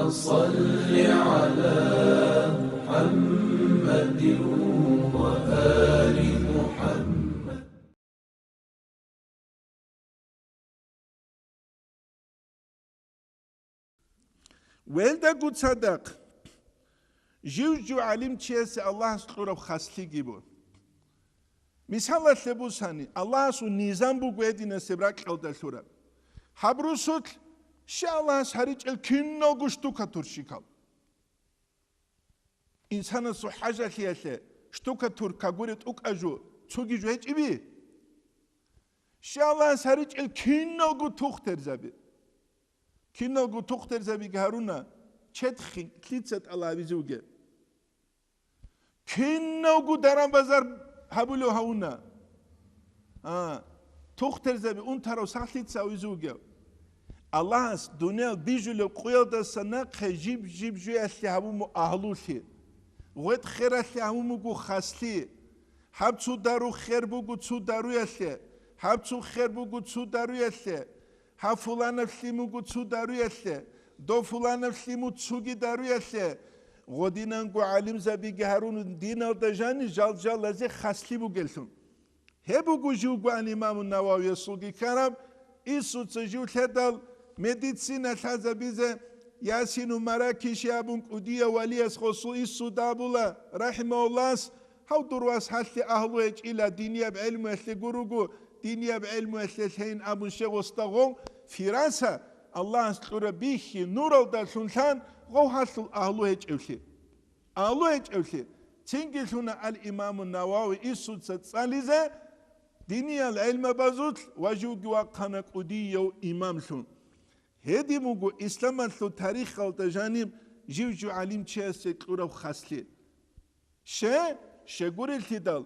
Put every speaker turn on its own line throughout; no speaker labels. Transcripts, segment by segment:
صل على محمد وآل محمد.
ولدا قد صدق جوجو علم تشيس الله سطور خاصلي جيبو مثال لبوساني الله سو نظام بقيدنا سبراك أودا سورة حبروسوت شاء الله سهريج الكنو قشتو كتورشيكال إنسان سو حاجة خيالة شتو كتور كغورت أوك أجو تسوغي جو هيج إبي شاء الله سهريج الكنو قو تختر زبي كنو قو تختر زبي كهارونا چتخي كليتسات الله بيزوغي كنو قو داران بازار هبولو هاونا تختر زبي اون تارو ساخليتسا ويزوغي الله دنيا بيجولو قويل دا سنة خجيب جيب جو أسلي هبومو أهلوشي غيت خير أسلي هبومو قو خاصلي هبتو دارو خير بوغو تسو دارو يسلي هبتو خير بوغو تسو دارو يسلي هب فلان فليمو قو تسو دارو يسلي دو فلان فليمو تسوغي دارو يسلي غدينان قو علم زبي جهرون دين الدجاني جال جال لزي خاصلي بوغلسون هبو قو جو قو عن إمام النووي يسوغي كرم إيسو تسجو تهدل مدينة الحزة بيزة ياسين ومراكش يابون قدية وليس خصو إيسو دابولا رحمه الله هاو درواس حالي أهلو إيج إلا دينيا بعلم يسلي قروقو دينيا بعلم يسلي سين أبون شيخ استغون فرنسا الله سلور بيخي نور الدال سلطان غو حاصل أهلو إيج أوشي أهلو إيج أوشي تنجي سنة الإمام النووي إيسو تساليزة دينيا العلم بازوت وجوغ وقانا قدية وإمام سن هدي موغو إسلام سو تاريخ التجانب جيوجو علم تشيسي كورا وخاصلي شغور التدال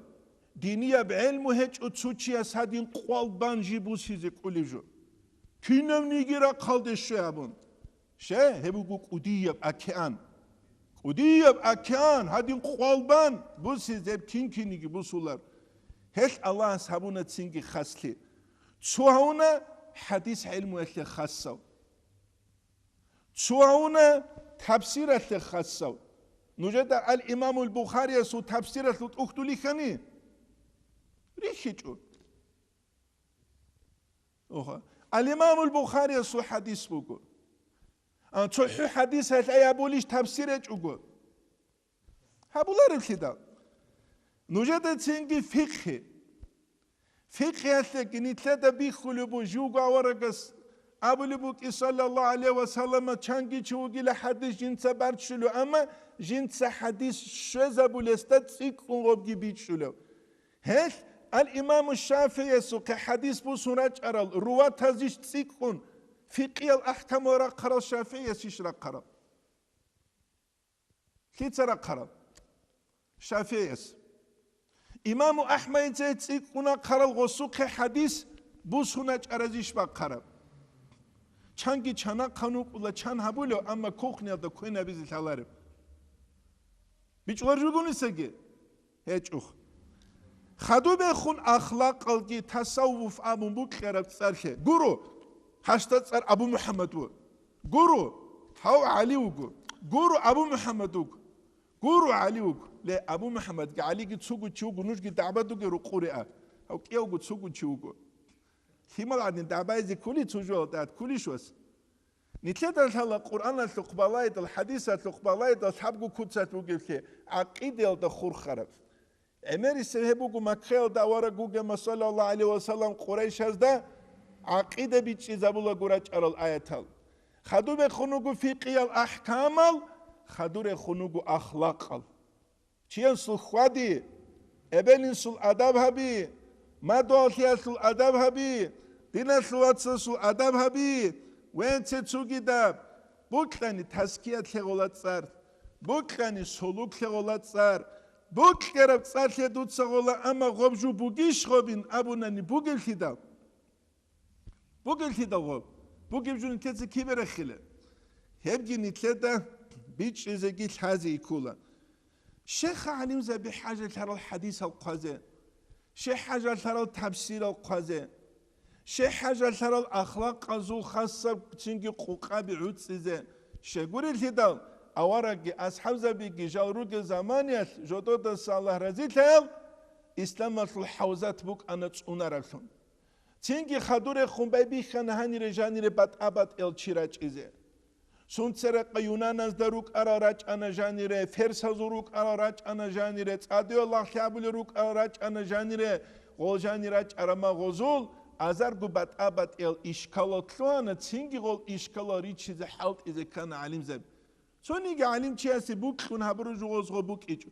دينيا بعلم هج اتسوچي اسادين قوالبان جيبوسيزي قوليجو كينم نيجيرا قالدش شابون هبوغو قدية بأكيان قدية بأكيان هادين قوالبان بوسيزي كين نيجي بوسولار هل الله سبحانه تسينجي خاصلي تسوهونا حديث علم يسلي خاصة تسوهونا تفسير يسلي خاصة نوجد الإمام البخاري سو تفسير يسلي أختلي خاني ريشيجو الإمام البخاري سو حديث بقول تو حديث هسه أبوليش تفسير يجوجو هبولا رفيدا نوجد تسينجي فقه هسه نتلتا بيخلبو جوغا ورقس أبو لبوك صلى الله عليه وسلم چانگي چوغي لحديث جنسا برشلو أما جنسا حديث شزبو لستات سيكون غبگي بيتشلو هل الإمام الشافعي سوك حديث بو سناج أرال روا تزيش سيكون فقه الأحكام ورا قرال الشافعي سيشرا قرال كيترا قرال شافعي إمام أحمد زيد سيكونا قرال غسوك حديث بو سناج أرازيش با قرال چانگی چانا قانوق ولا چان هبولو اما کوخنیا دا کوی نبیزی تلارم بیچور جوگونی سگی هیچ اوخ خدو بخون اخلاق قلقی تصوف ابو بکر سرشه گورو هشتاد سر ابو محمد و گورو هاو علی وگو گورو ابو محمد وگو گورو علی وگو لی ابو محمد گی علی گی تسوگو چیو گنوش گی دعبدو گی رو قوره هاو کیو گو تسوگو چیو گو هيمال عدن دعبايزي كولي تجول دات كولي شوس نتلتا الحلا القرآن الثقبالايد الحديث الثقبالايد الحبقو كتسات وقلكي عقيدة الدخور خرف عمري سيهبوكو مكخيل داورا قوغا صلى الله عليه وسلم قريش هزدا عقيدة بيتشي زابولا قراج على الآيات خدو بخنوكو فقه الأحكام خدو بخنوكو أخلاق چيان سل خوادي ابن سل أدب هبي ما دوالتي سل أدب هبي دينا سل سل أدب هبي وين تسوغي داب بوكلاني تسكية لغولات صار بوكلاني سلوك لغولات صار بوكلاني صار لدود سغولا أما غبجو بوغيش غبين أبوناني بوغل خدا بوغل خدا غب بوغل جون تسي كبير خلا هبجي نتلتا بيتش إزاقي الحازي يكولا شيخ عليم زبي حاجة ترى الحديث القازي شيخ حاجة ترى التفسير القازي شيخ حاجة ترى الأخلاق قزو خاصة تنجي قوقا بعود سيزي شگوری لیدال آوارگی اصحاب زبیگی جاروگ زمانیت جدود الله رزی تل اسلام الحوزات بوک انت اونارشون تینگی خدور خون بی خنهانی رجانی ربات آباد الچیراج ایزه سونسر قیونان از دروک آراج آنجانی ره فرس هزاروک آراج آنجانی ره عادی الله خیابل روک آراج آنجانی ره غوجانی راج آرما غزول ازار گوبات آباد ال اشکالاتلوان تینگی غول اشکالاری چیز حالت ایزه کن علیم زب سونیگی علیم چیاسی بوک خون هبرو جوزغو بوک ایجو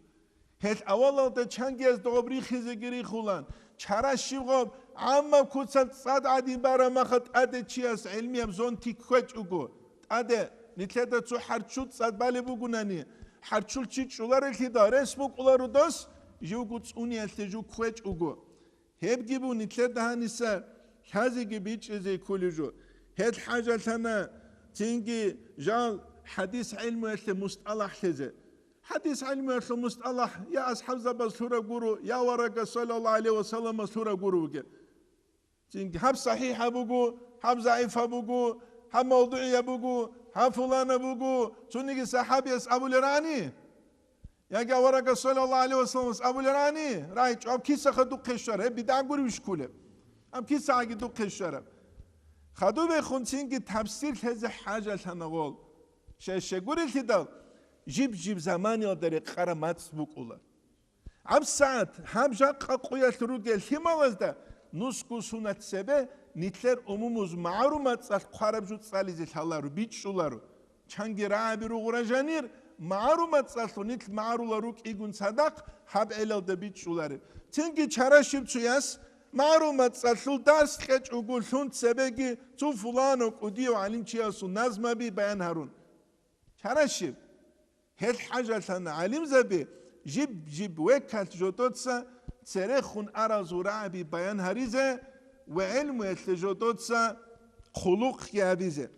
هت اولا چنگی از دوبری خیزگیری خولان چرا شیوغم عما کوچن صد عدی برا مخت اده چیاس علمی هم زون تیکوچ اوگو اده نیتلده تو هرچود صد بالی بگونانی هرچول چی چولاره که داره اسموک اولارو داس جو گوچ اونی التجو کوچ اوگو هب گیبو نیتلده هنیسه هزی گیبی چیزی کولی جو هت حاجه تنه تینگی جال حدیث علم الت مصطلح لزه حديث علمي المصطلح يا أصحاب زبا سورة قرو يا ورقة صلى الله عليه وسلم سورة قرو هب صحيح بقو هب ضعيف بقو هب موضوعي بقو هب فلان بقو تونيجي صحابي أبو الإيراني يا ورقة صلى الله عليه وسلم أبو الإيراني رايت أب كيسة خدو قشرة بدأ قرو وشكوله أب كيسة عقدو قشرة خدو بيخون تينجي تفسير هذه حاجة تنقول شقوري الهدال جيب زماني داري قرامات بوكولا عم ساعات هم جاق قوية روجل همالز ده نسكو سنة سبه نتلر عموموز معلومات سال قارب جود سالی زلالارو بیچولارو چنگی رابی رو غرجانیر معلومات سال نتل معلوماروک ایگون صدق هب ایلال ده بیچولاره چنگی چراشیب چیاس معلومات سال درس خج اقول سنت سبهگی تو فلانو کدیو علیم چیاسو نظم بی بیان هرون چراشیب هل حاجة ثنا علم زبي جيب وكالت جوتوتسا تريخون أرازورا بي بيان هريزة وعلم يتلجوتوتسا خلوق يابيزة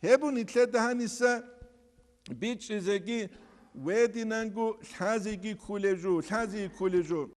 هبو نتلد هانيسا بيتش زكي ويدي نانجو ثازي كوليجو